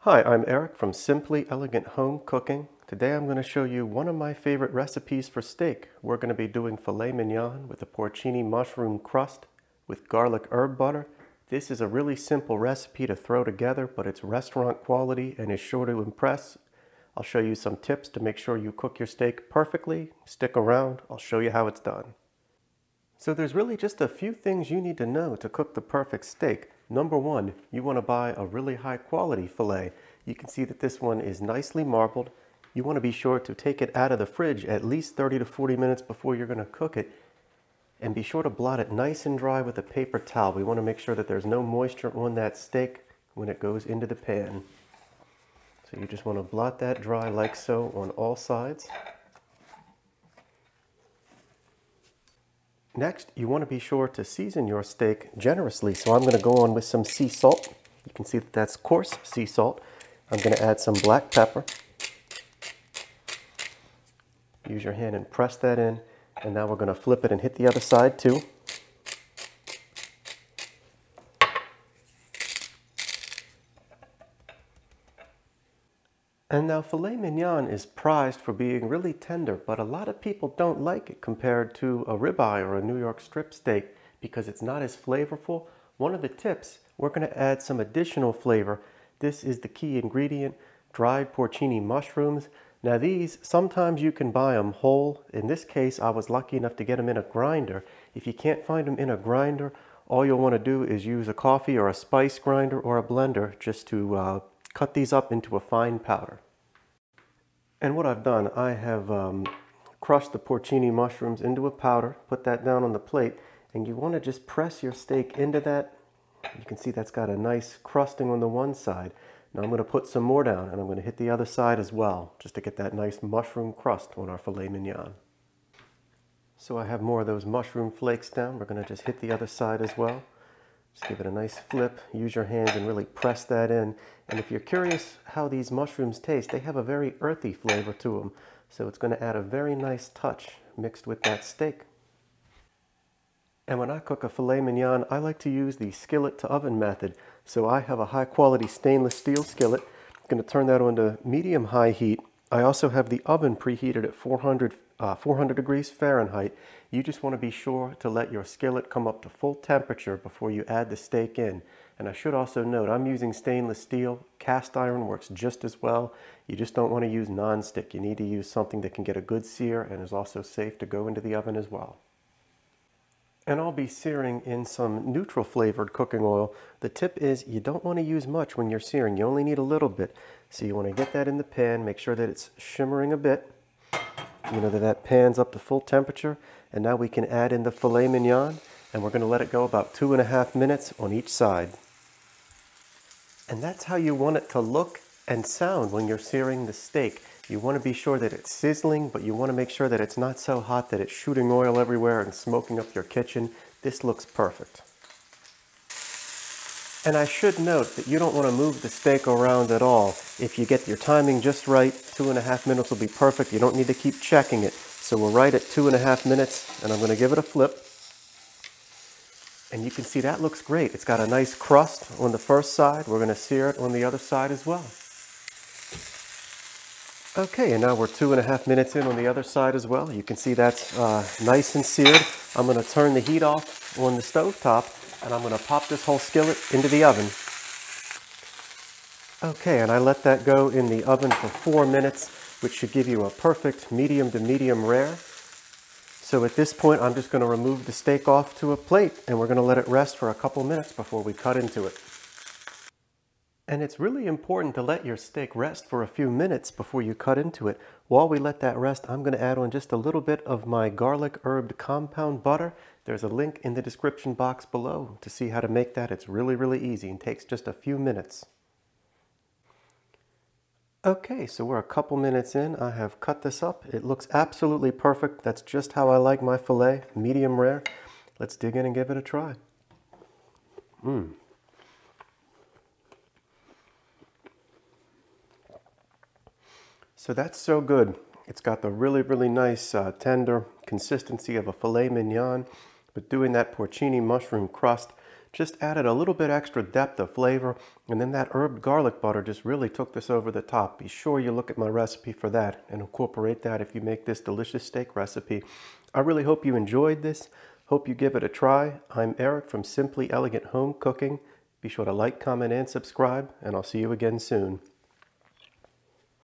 Hi, I'm Eric from Simply Elegant Home Cooking. Today I'm going to show you one of my favorite recipes for steak. We're going to be doing filet mignon with a porcini mushroom crust with garlic herb butter. This is a really simple recipe to throw together, but it's restaurant quality and is sure to impress. I'll show you some tips to make sure you cook your steak perfectly. Stick around, I'll show you how it's done. So there's really just a few things you need to know to cook the perfect steak. Number one, you want to buy a really high quality filet. You can see that this one is nicely marbled. You want to be sure to take it out of the fridge at least 30 to 40 minutes before you're going to cook it. And be sure to blot it nice and dry with a paper towel. We want to make sure that there's no moisture on that steak when it goes into the pan. So you just want to blot that dry like so on all sides. Next, you want to be sure to season your steak generously. So I'm going to go on with some sea salt. You can see that that's coarse sea salt. I'm going to add some black pepper. Use your hand and press that in. And now we're going to flip it and hit the other side too. And now filet mignon is prized for being really tender, but a lot of people don't like it compared to a ribeye or a New York strip steak because it's not as flavorful. One of the tips, we're going to add some additional flavor. This is the key ingredient, dried porcini mushrooms. Now these, sometimes you can buy them whole. In this case, I was lucky enough to get them in a grinder. If you can't find them in a grinder, all you'll want to do is use a coffee or a spice grinder or a blender just to cut these up into a fine powder. And what I've done, I have crushed the porcini mushrooms into a powder, put that down on the plate, and you want to just press your steak into that. You can see that's got a nice crusting on the one side. Now I'm going to put some more down, and I'm going to hit the other side as well, just to get that nice mushroom crust on our filet mignon. So I have more of those mushroom flakes down. We're going to just hit the other side as well. Just give it a nice flip, use your hands and really press that in. And if you're curious how these mushrooms taste, they have a very earthy flavor to them. So it's going to add a very nice touch mixed with that steak. And when I cook a filet mignon, I like to use the skillet to oven method. So I have a high quality stainless steel skillet. I'm going to turn that on to medium high heat. I also have the oven preheated at 400 degrees Fahrenheit. You just want to be sure to let your skillet come up to full temperature before you add the steak in. And I should also note, I'm using stainless steel. Cast iron works just as well. You just don't want to use non-stick. You need to use something that can get a good sear and is also safe to go into the oven as well. And I'll be searing in some neutral flavored cooking oil. The tip is you don't want to use much when you're searing. You only need a little bit. So you want to get that in the pan, make sure that it's shimmering a bit. You know that pan's up to full temperature. And now we can add in the filet mignon, and we're going to let it go about 2.5 minutes on each side. And that's how you want it to look and sound when you're searing the steak. You want to be sure that it's sizzling, but you want to make sure that it's not so hot that it's shooting oil everywhere and smoking up your kitchen. This looks perfect. And I should note that you don't want to move the steak around at all. If you get your timing just right, 2.5 minutes will be perfect. You don't need to keep checking it. So we're right at 2.5 minutes, and I'm going to give it a flip. And you can see that looks great. It's got a nice crust on the first side. We're going to sear it on the other side as well. Okay, and now we're 2.5 minutes in on the other side as well. You can see that's nice and seared. I'm going to turn the heat off on the stovetop, and I'm going to pop this whole skillet into the oven. Okay, and I let that go in the oven for 4 minutes, which should give you a perfect medium to medium rare. So at this point, I'm just going to remove the steak off to a plate, and we're going to let it rest for a couple minutes before we cut into it. And it's really important to let your steak rest for a few minutes before you cut into it. While we let that rest, I'm going to add on just a little bit of my garlic herbed compound butter. There's a link in the description box below to see how to make that. It's really, really easy and takes just a few minutes. Okay, so we're a couple minutes in. I have cut this up. It looks absolutely perfect. That's just how I like my filet, medium rare. Let's dig in and give it a try. So that's so good. It's got the really, really nice tender consistency of a filet mignon, but doing that porcini mushroom crust just added a little bit extra depth of flavor, and then that herb garlic butter just really took this over the top. Be sure you look at my recipe for that and incorporate that if you make this delicious steak recipe. I really hope you enjoyed this. Hope you give it a try. I'm Eric from Simply Elegant Home Cooking. Be sure to like, comment, and subscribe, and I'll see you again soon.